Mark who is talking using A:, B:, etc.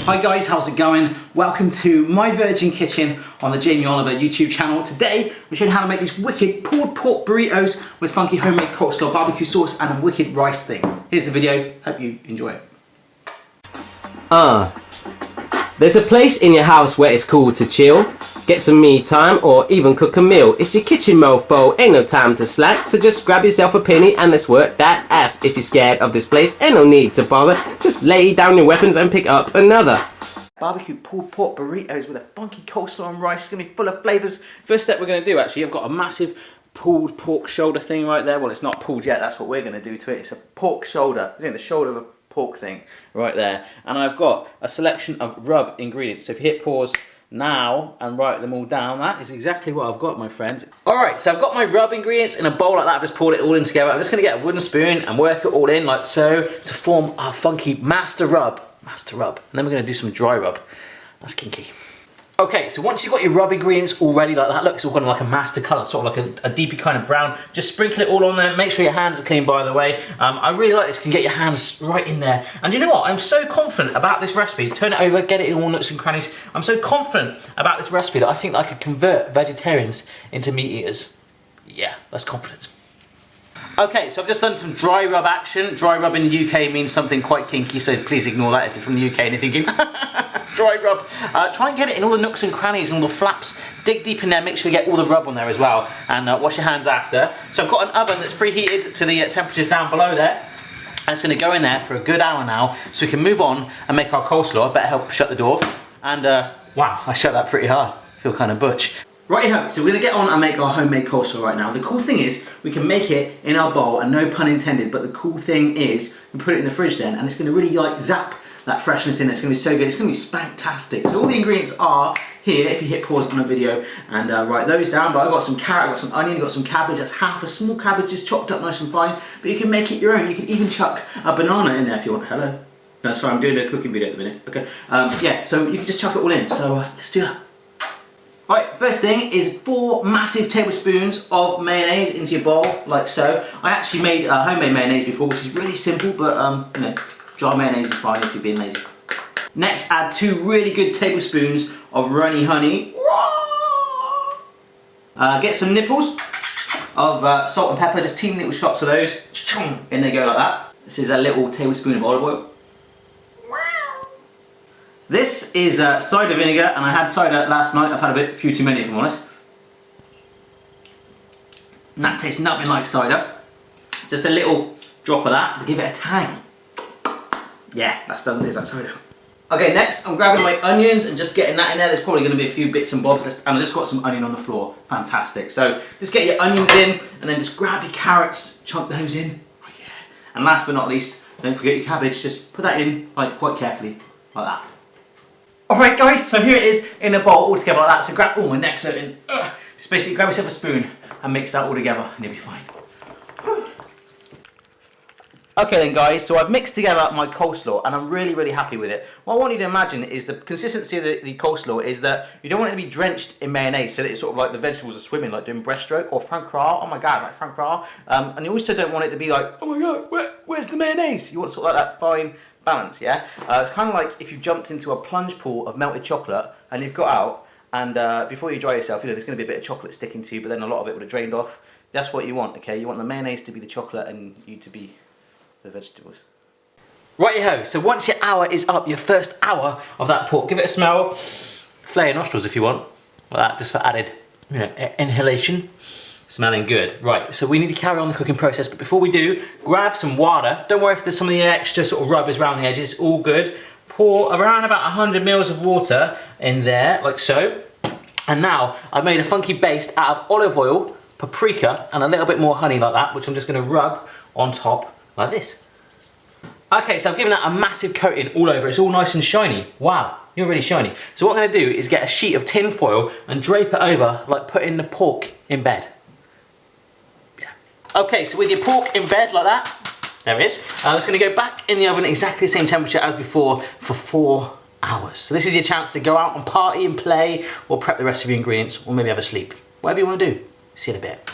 A: Hi guys, how's it going? Welcome to My Virgin Kitchen on the Jamie Oliver YouTube channel. Today, we're showing how to make these wicked pulled pork burritos with funky homemade coleslaw, barbecue sauce, and a wicked rice thing. Here's the video, hope you enjoy it.
B: There's a place in your house where it's cool to chill, get some me time, or even cook a meal. It's your kitchen mofo, ain't no time to slack, so just grab yourself a penny and let's work that ass. If you're scared of this place, ain't no need to bother, just lay down your weapons and pick up another.
A: Barbecue pulled pork burritos with a funky coleslaw and rice. It's going to be full of flavours. First step we're going to do, actually, I've got a massive pulled pork shoulder thing right there. Well, it's not pulled yet, that's what we're going to do to it. It's a pork shoulder, you know, the shoulder of a pork thing right there. And I've got a selection of rub ingredients. So if you hit pause now and write them all down, that is exactly what I've got, my friends. Alright, so I've got my rub ingredients in a bowl like that. I've just poured it all in together. I'm just going to get a wooden spoon and work it all in like so to form our funky master rub. And then we're going to do some dry rub. That's kinky. Okay, so once you've got your rub ingredients all ready like that, look, it's all got like a master colour, sort of like a deepy kind of brown. Just sprinkle it all on there. Make sure your hands are clean, by the way. I really like this, can get your hands right in there. And you know what? I'm so confident about this recipe. Turn it over, get it in all nooks and crannies. I'm so confident about this recipe that I think that I could convert vegetarians into meat eaters. Yeah, that's confidence. Okay, so I've just done some dry rub action. Dry rub in the UK means something quite kinky, so please ignore that if you're from the UK and you're thinking, dry rub. Try and get it in all the nooks and crannies and all the flaps. Dig deep in there, make sure you get all the rub on there as well. And wash your hands after. So I've got an oven that's preheated to the temperatures down below there. And it's going to go in there for a good hour now, so we can move on and make our coleslaw. Better help shut the door. And wow, I shut that pretty hard. I feel kind of butch. Righty-ho, so we're going to get on and make our homemade coleslaw right now. The cool thing is, we can make it in our bowl, and no pun intended, but the cool thing is, we put it in the fridge then, and it's going to really like zap that freshness in it. It's going to be so good, it's going to be spantastic. So all the ingredients are here, if you hit pause on the video and write those down. But I've got some carrot, I've got some onion, I've got some cabbage. That's half a small cabbage, just chopped up nice and fine. But you can make it your own. You can even chuck a banana in there if you want. Hello? No, sorry, I'm doing a cooking video at the minute. Okay, yeah, so you can just chuck it all in. So let's do that. Right, first thing is 4 massive tablespoons of mayonnaise into your bowl, like so. I actually made homemade mayonnaise before, which is really simple, but you know, dry mayonnaise is fine if you're being lazy. Next, add 2 really good tablespoons of runny honey. Get some nipples of salt and pepper, just teeny little shots of those. In they go like that. This is a little tablespoon of olive oil. This is cider vinegar, and I had cider last night. I've had a few too many if I'm honest. And that tastes nothing like cider. Just a little drop of that to give it a tang. Yeah, that doesn't taste like cider. Okay, next I'm grabbing my onions and just getting that in there. There's probably going to be a few bits and bobs, and I just got some onion on the floor. Fantastic. So just get your onions in, and then just grab your carrots, chunk those in. Oh yeah. And last but not least, don't forget your cabbage. Just put that in like quite carefully, like that. Alright guys, so here it is in a bowl all together like that. So grab, oh my neck's hurting. Just basically grab yourself a spoon and mix that all together and you'll be fine. Okay then guys, so I've mixed together my coleslaw and I'm really happy with it. What I want you to imagine is the consistency of the coleslaw is that you don't want it to be drenched in mayonnaise so that it's sort of like the vegetables are swimming, like doing breaststroke or Francroix, oh my god, like Francroix. And you also don't want it to be like, oh my god, where's the mayonnaise? You want sort of like that fine balance, yeah? It's kind of like if you jumped into a plunge pool of melted chocolate and you've got out and before you dry yourself, you know, there's going to be a bit of chocolate sticking to you, but then a lot of it would have drained off. That's what you want, okay? You want the mayonnaise to be the chocolate and you to be the vegetables. Righty-ho, so once your hour is up, your first hour of that pork, give it a smell, flare your nostrils if you want, like that, just for added, you know, inhalation. Smelling good. Right, so we need to carry on the cooking process, but before we do, grab some water. Don't worry if there's some of the extra sort of rub is around the edges, it's all good. Pour around about 100 mils of water in there, like so. And now, I've made a funky paste out of olive oil, paprika, and a little bit more honey like that, which I'm just gonna rub on top like this. Okay, so I've given that a massive coating all over. It's all nice and shiny. Wow, you're really shiny. So what I'm gonna do is get a sheet of tin foil and drape it over, like putting the pork in bed. Okay, so with your pork in bed like that, there it is. It's going to go back in the oven at exactly the same temperature as before for 4 hours. So this is your chance to go out and party and play, or prep the rest of your ingredients, or maybe have a sleep. Whatever you want to do. See you in a bit.